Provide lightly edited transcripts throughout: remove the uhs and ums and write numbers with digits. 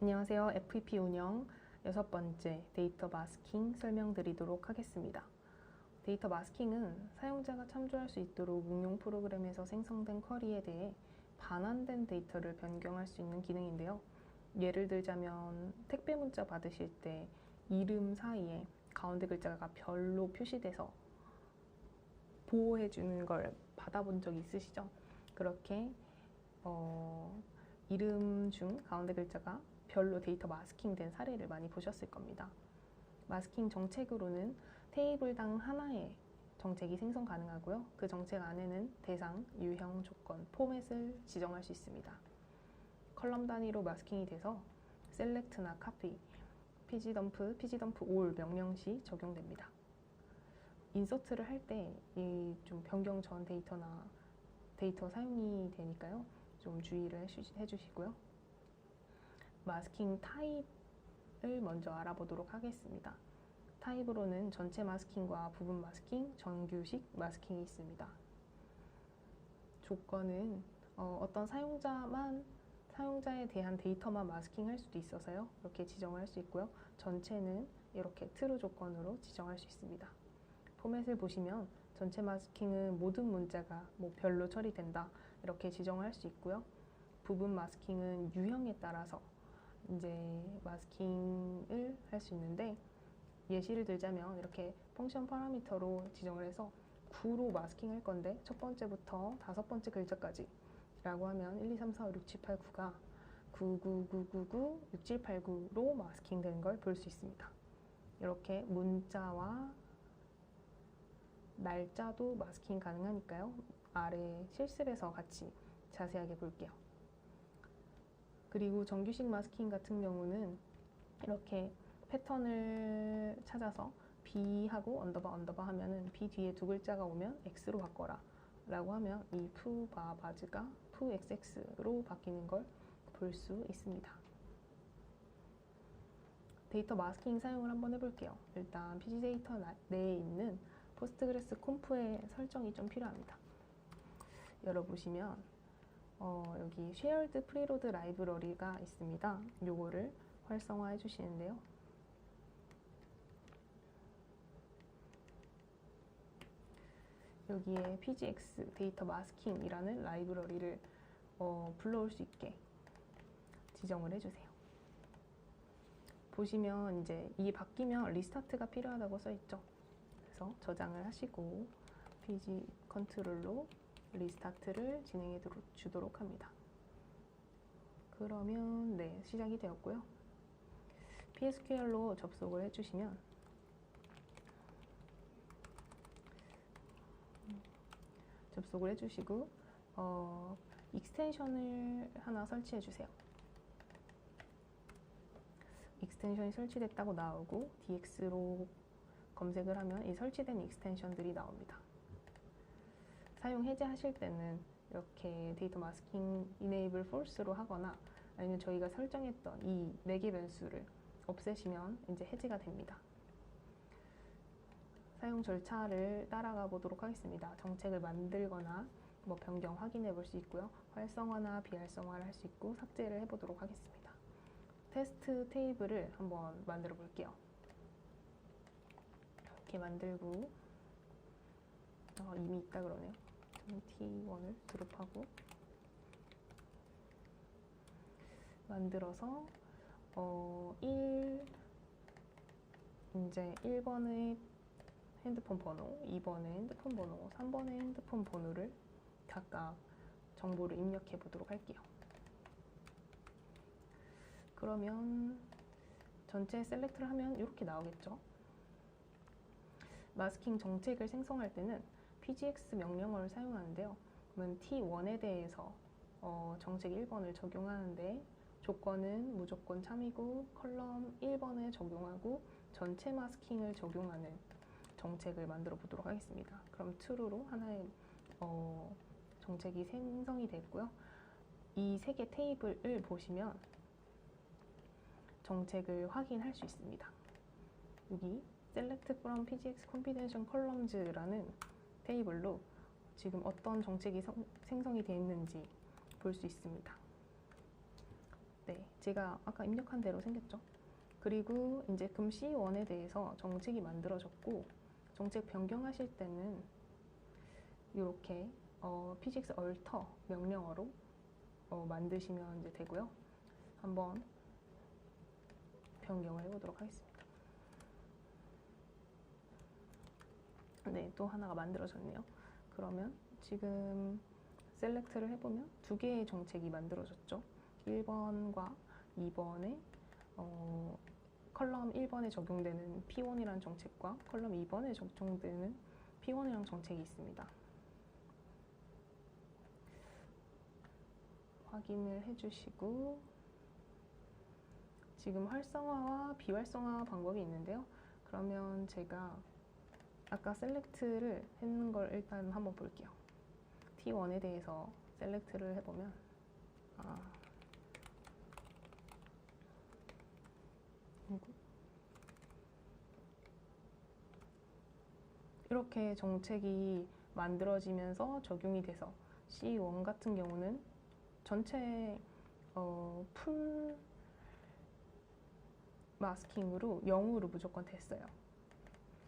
안녕하세요. FEP 운영 6번째 데이터 마스킹 설명드리도록 하겠습니다. 데이터 마스킹은 사용자가 참조할 수 있도록 응용 프로그램에서 생성된 쿼리에 대해 반환된 데이터를 변경할 수 있는 기능인데요. 예를 들자면 택배 문자 받으실 때 이름 사이에 가운데 글자가 별로 표시돼서 보호해 주는 걸 받아본 적 있으시죠? 그렇게 이름 중 가운데 글자가 별로 데이터 마스킹된 사례를 많이 보셨을 겁니다. 마스킹 정책으로는 테이블당 하나의 정책이 생성 가능하고요. 그 정책 안에는 대상, 유형, 조건, 포맷을 지정할 수 있습니다. 컬럼 단위로 마스킹이 돼서 셀렉트나 카피, pgdump, pgdump all 명령 시 적용됩니다. 인서트를 할 때 이 좀 변경 전 데이터 사용이 되니까요. 좀 주의를 해주시고요. 마스킹 타입을 먼저 알아보도록 하겠습니다. 타입으로는 전체 마스킹과 부분 마스킹, 정규식 마스킹이 있습니다. 조건은 어떤 사용자에 대한 데이터만 마스킹할 수도 있어서요. 이렇게 지정을 할 수 있고요. 전체는 이렇게 true 조건으로 지정할 수 있습니다. 포맷을 보시면 전체 마스킹은 모든 문자가 별로 처리된다 이렇게 지정할 수 있고요. 부분 마스킹은 유형에 따라서 이제 마스킹을 할 수 있는데 예시를 들자면 이렇게 펑션 파라미터로 지정을 해서 9로 마스킹 할 건데 첫 번째부터 다섯 번째 글자까지 라고 하면 1, 2, 3, 4, 5, 6, 7, 8, 9가 9, 9, 9, 9, 9, 6, 7, 8, 9로 마스킹 되는 걸 볼 수 있습니다. 이렇게 문자와 날짜도 마스킹 가능하니까요. 아래 실습에서 같이 자세하게 볼게요. 그리고 정규식 마스킹 같은 경우는 이렇게 패턴을 찾아서 B하고 언더바 하면은 B 뒤에 두 글자가 오면 X로 바꿔라 라고 하면 이 푸바바즈가 푸XX로 바뀌는 걸 볼 수 있습니다. 데이터 마스킹 사용을 한번 해볼게요. 일단 PG 데이터 내에 있는 포스트그레스 콤프의 설정이 좀 필요합니다. 열어보시면 여기 Shared Preload 라이브러리가 있습니다. 요거를 활성화해 주시는데요. 여기에 pgx 데이터 마스킹이라는 라이브러리를 불러올 수 있게 지정을 해주세요. 보시면 이제 이게 바뀌면 리스타트가 필요하다고 써있죠. 그래서 저장을 하시고 pg 컨트롤로 리스타트를 진행해 주도록 합니다. 그러면 네, 시작이 되었고요. PSQL로 접속을 해주시면 접속을 해주시고 익스텐션을 하나 설치해 주세요. 익스텐션이 설치됐다고 나오고 DX로 검색을 하면 이 설치된 익스텐션들이 나옵니다. 사용 해제하실 때는 이렇게 데이터 마스킹 enable false로 하거나 아니면 저희가 설정했던 이 4개 변수를 없애시면 이제 해제가 됩니다. 사용 절차를 따라가 보도록 하겠습니다. 정책을 만들거나 변경 확인해 볼 수 있고요. 활성화나 비활성화를 할 수 있고 삭제를 해보도록 하겠습니다. 테스트 테이블을 한번 만들어 볼게요. 이렇게 만들고 이미 있다 그러네요. T1을 드롭하고 만들어서 이제 1번의 핸드폰 번호, 2번의 핸드폰 번호, 3번의 핸드폰 번호를 각각 정보를 입력해 보도록 할게요. 그러면 전체 셀렉트를 하면 이렇게 나오겠죠. 마스킹 정책을 생성할 때는 pgx 명령어를 사용하는데요. 그러면 T1에 대해서 정책 1번을 적용하는데 조건은 무조건 참이고 컬럼 1번에 적용하고 전체 마스킹을 적용하는 정책을 만들어 보도록 하겠습니다. 그럼 true로 하나의 정책이 생성이 됐고요. 이 3개 테이블을 보시면 정책을 확인할 수 있습니다. 여기 select from pgx confidential columns라는 테이블로 지금 어떤 정책이 생성이 되어 있는지 볼 수 있습니다. 네, 제가 아까 입력한 대로 생겼죠. 그리고 이제 그럼 C1에 대해서 정책이 만들어졌고, 정책 변경하실 때는 이렇게 pgx alter 명령어로 만드시면 이제 되고요. 한번 변경을 해보도록 하겠습니다. 네, 또 하나가 만들어졌네요. 그러면 지금 셀렉트를 해보면 두 개의 정책이 만들어졌죠. 1번과 2번에 컬럼 1번에 적용되는 P1이라는 정책과 컬럼 2번에 적용되는 P1이라는 정책이 있습니다. 확인을 해주시고, 지금 활성화와 비활성화 방법이 있는데요. 그러면 제가 아까 셀렉트를 했는 걸 일단 한번 볼게요. T1에 대해서 셀렉트를 해보면 이렇게 정책이 만들어지면서 적용이 돼서 C1 같은 경우는 전체 풀 마스킹으로 0으로 무조건 됐어요.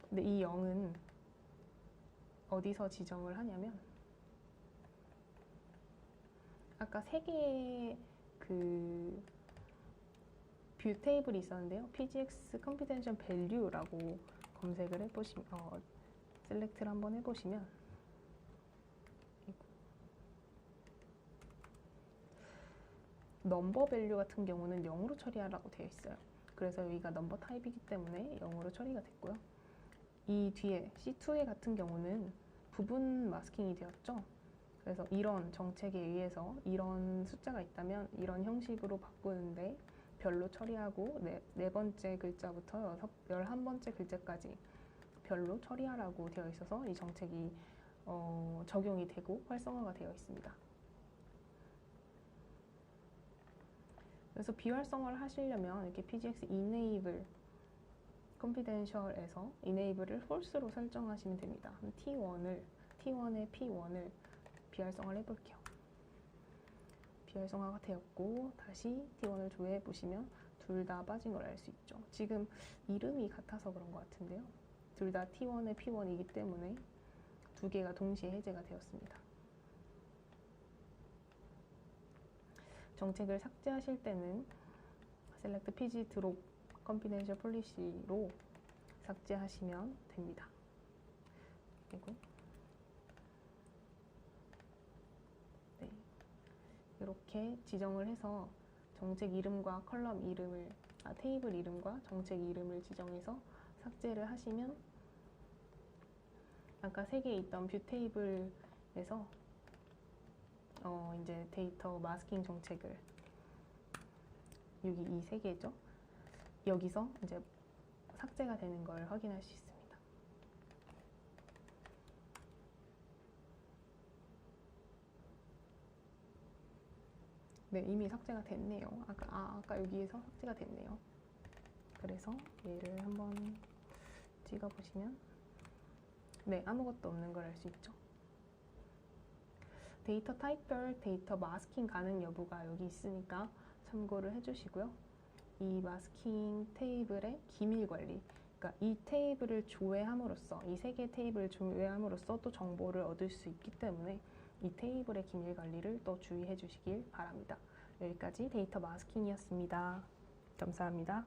근데 이 0은 어디서 지정을 하냐면, 아까 세 개의 그 뷰 테이블이 있었는데요. pgx confidential value라고 검색을 해보시면, 셀렉트를 한번 해보시면, 넘버 밸류 같은 경우는 0으로 처리하라고 되어 있어요. 그래서 여기가 넘버 타입이기 때문에 0으로 처리가 됐고요. 이 뒤에 C2의 같은 경우는 부분 마스킹이 되었죠. 그래서 이런 정책에 의해서 이런 숫자가 있다면 이런 형식으로 바꾸는데 별로 처리하고 네 번째 글자부터 11번째 글자까지 별로 처리하라고 되어 있어서 이 정책이 적용이 되고 활성화가 되어 있습니다. 그래서 비활성화를 하시려면 이렇게 pgx enable confidential에서 enable을 false로 설정하시면 됩니다. T1의 P1을 비활성화를 해볼게요. 비활성화가 되었고, 다시 T1을 조회해 보시면 둘 다 빠진 걸 알 수 있죠. 지금 이름이 같아서 그런 것 같은데요. 둘 다 T1의 P1이기 때문에 두 개가 동시에 해제가 되었습니다. 정책을 삭제하실 때는 select pg drop confidential policy로 삭제하시면 됩니다. 그리고 이렇게 지정을 해서 정책 이름과 컬럼 이름을, 테이블 이름과 정책 이름을 지정해서 삭제를 하시면 아까 세 개 있던 뷰 테이블에서 이제 데이터 마스킹 정책을, 여기 이 세 개죠. 여기서 이제 삭제가 되는 걸 확인할 수 있습니다. 네, 이미 삭제가 됐네요. 아까 여기에서 삭제가 됐네요. 그래서 얘를 한번 찍어보시면 네, 아무것도 없는 걸 알 수 있죠. 데이터 타입별 데이터 마스킹 가능 여부가 여기 있으니까 참고를 해주시고요. 이 마스킹 테이블의 기밀 관리, 그러니까 이 테이블을 조회함으로써, 이 세 개의 테이블을 조회함으로써 또 정보를 얻을 수 있기 때문에 이 테이블의 기밀 관리를 또 주의해 주시길 바랍니다. 여기까지 데이터 마스킹이었습니다. 감사합니다.